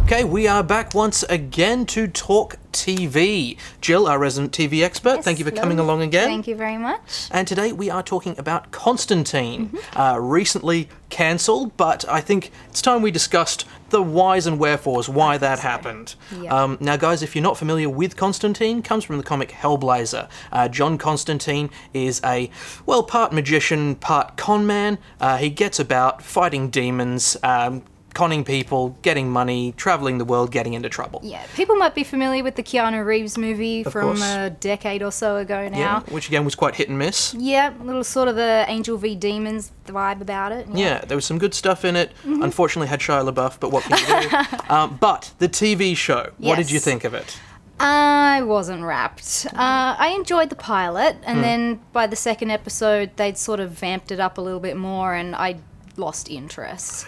Okay, we are back once again to talk TV. Jill, our resident TV expert, Yes, thank you for hello. coming along again. Thank you very much. And today we are talking about Constantine, recently cancelled, but I think it's time we discussed the whys and wherefores, why that happened. Yeah. Now guys, if you're not familiar with Constantine, comes from the comic Hellblazer. John Constantine is a, well, part magician, part con man. He gets about fighting demons, conning people, getting money, travelling the world, getting into trouble. Yeah, people might be familiar with the Keanu Reeves movie Of from course. a decade or so ago now. Yeah, which again was quite hit and miss. Yeah, a little sort of the Angel v Demons vibe about it. Yeah, there was some good stuff in it. Unfortunately had Shia LaBeouf, but what can you do? But the TV show, what did you Yes. think of it? I wasn't wrapped. I enjoyed the pilot, and then by the second episode, they'd sort of vamped it up a little bit more, and I lost interest.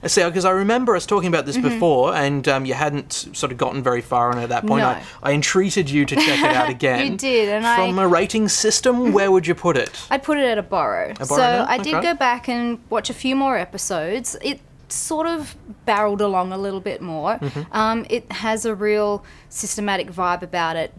See, because I remember us talking about this before, and you hadn't sort of gotten very far on it at that point. No. I entreated you to check it out again. You did, and From a rating system, where would you put it? I'd put it at a borrow. borrow So now? I did Okay. go back and watch a few more episodes. It sort of barreled along a little bit more. It has a real systematic vibe about it.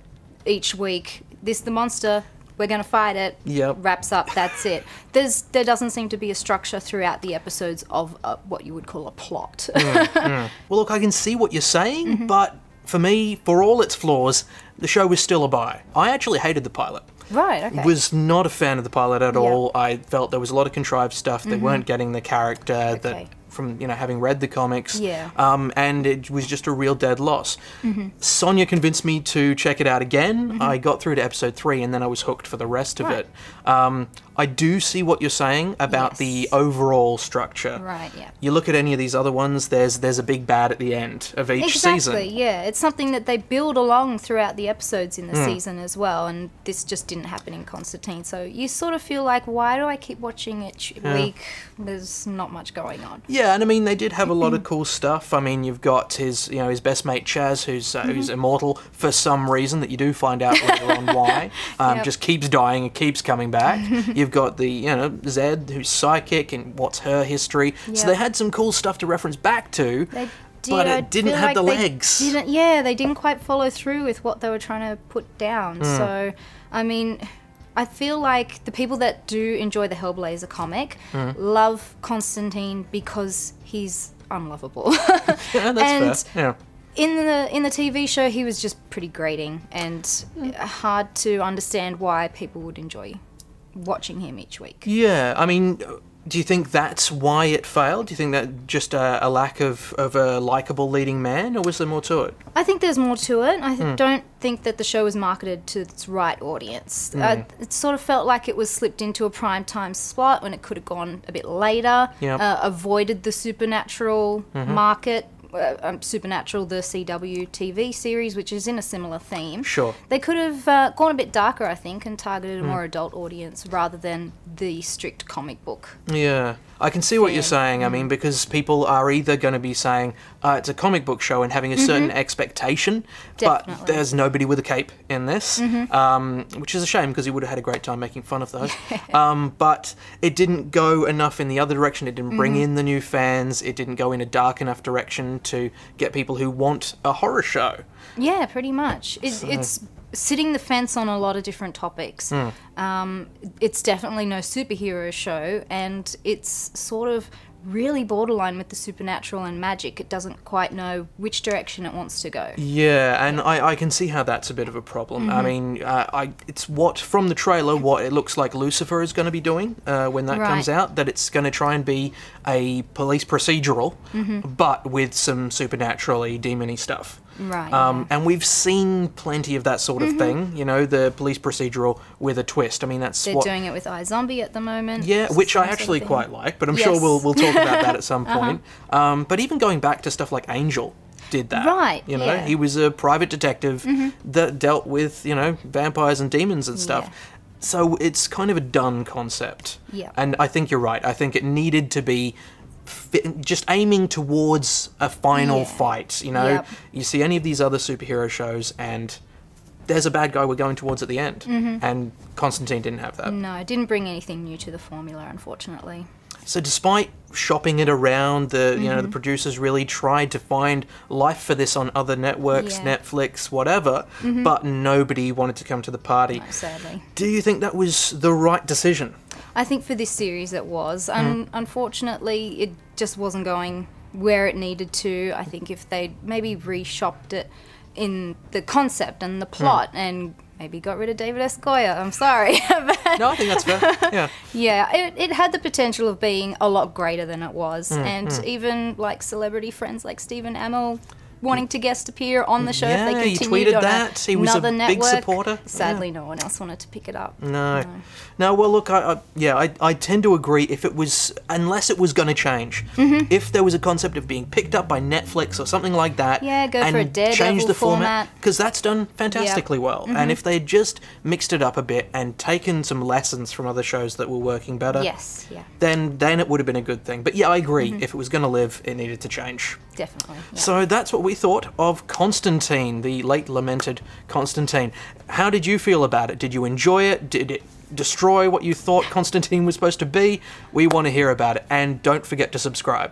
Each week, this the monster, we're going to fight it, Yep. wraps up, that's it. There doesn't seem to be a structure throughout the episodes of what you would call a plot. Well, look, I can see what you're saying, but for me, for all its flaws, the show was still a buy. I actually hated the pilot. Right, okay. Was not a fan of the pilot at Yeah. all. I felt there was a lot of contrived stuff. They weren't getting the character that, Okay. from having read the comics. Yeah. And it was just a real dead loss. Sonia convinced me to check it out again. I got through to episode 3 and then I was hooked for the rest of Right. it. I do see what you're saying about the Yes. overall structure. Right, yeah. You look at any of these other ones, there's a big bad at the end of each season. Exactly, yeah. It's something that they build along throughout the episodes in the season as well, and this just didn't happen in Constantine. So you sort of feel like, why do I keep watching each week? There's not much going on. Yeah, and I mean they did have a lot of cool stuff. I mean, you've got his best mate Chaz, who's immortal for some reason that you do find out later on why. Yep. Just keeps dying and keeps coming back. You've got the Zed, who's psychic, and what's her history. So Yep. they had some cool stuff to reference back to. They did, But I it didn't feel have the they legs. they didn't quite follow through with what they were trying to put down. So, I mean, I feel like the people that do enjoy the Hellblazer comic love Constantine because he's unlovable. Yeah, that's And fair. Yeah. in the TV show, he was just pretty grating and hard to understand why people would enjoy watching him each week. Yeah, I mean, do you think that's why it failed? Do you think that just a lack of a likable leading man, or was there more to it? I think there's more to it. I don't think that the show was marketed to its right audience. It sort of felt like it was slipped into a prime time slot when it could have gone a bit later, Yep. avoided the supernatural market. Supernatural, the CW TV series, which is in a similar theme. Sure. They could have gone a bit darker, I think, and targeted a more adult audience rather than the strict comic book. Yeah, I can see what you're saying. Mm. I mean, because people are either going to be saying it's a comic book show and having a certain expectation, but Definitely. there's nobody with a cape in this, which is a shame because he would have had a great time making fun of those. But it didn't go enough in the other direction. It didn't bring in the new fans. It didn't go in a dark enough direction to get people who want a horror show. Yeah, pretty much. It's sitting the fence on a lot of different topics. It's definitely no superhero show, and it's sort of really borderline with the supernatural and magic. It doesn't quite know which direction it wants to go. Yeah, and I can see how that's a bit of a problem. I mean, it's from the trailer, what it looks like Lucifer is going to be doing when that comes Right. out, that it's going to try and be a police procedural, but with some supernaturally demon-y stuff. Right. And we've seen plenty of that sort of thing, the police procedural with a twist. I mean, that's They're what... doing it with iZombie at the moment. Yeah, It's the which I same sort of actually thing. quite like, but I'm sure Yes. we'll talk about that at some point. But even going back to stuff like Angel did that. Right, You know, yeah. he was a private detective that dealt with, vampires and demons and stuff. Yeah. So it's kind of a done concept. Yeah. And I think you're right. I think it needed to be just aiming towards a final Yeah. fight, Yep. You see any of these other superhero shows and there's a bad guy we're going towards at the end. And Constantine didn't have that. No, it didn't bring anything new to the formula, unfortunately. So despite shopping it around, the producers really tried to find life for this on other networks, Netflix, whatever, but nobody wanted to come to the party. No, sadly. Do you think that was the right decision? I think for this series it was. Unfortunately, it just wasn't going where it needed to. I think if they'd maybe reshopped it in the concept and the plot and maybe got rid of David S. Goya. I'm sorry. No, I think that's fair. Yeah. Yeah, it had the potential of being a lot greater than it was. And even like celebrity friends like Stephen Amell wanting to guest appear on the show if they continued he tweeted on that. He was a another big network. supporter. Sadly, no one else wanted to pick it up. No. Well, look, I tend to agree. If it was, unless it was going to change, if there was a concept of being picked up by Netflix or something like that, go and for a Daredevil change the format, because that's done fantastically well. And if they had just mixed it up a bit and taken some lessons from other shows that were working better, then it would have been a good thing. But yeah, I agree. If it was going to live, it needed to change. Definitely. Yeah. So that's what we thought of Constantine, the late lamented Constantine. How did you feel about it? Did you enjoy it? Did it destroy what you thought Constantine was supposed to be? We want to hear about it. And don't forget to subscribe.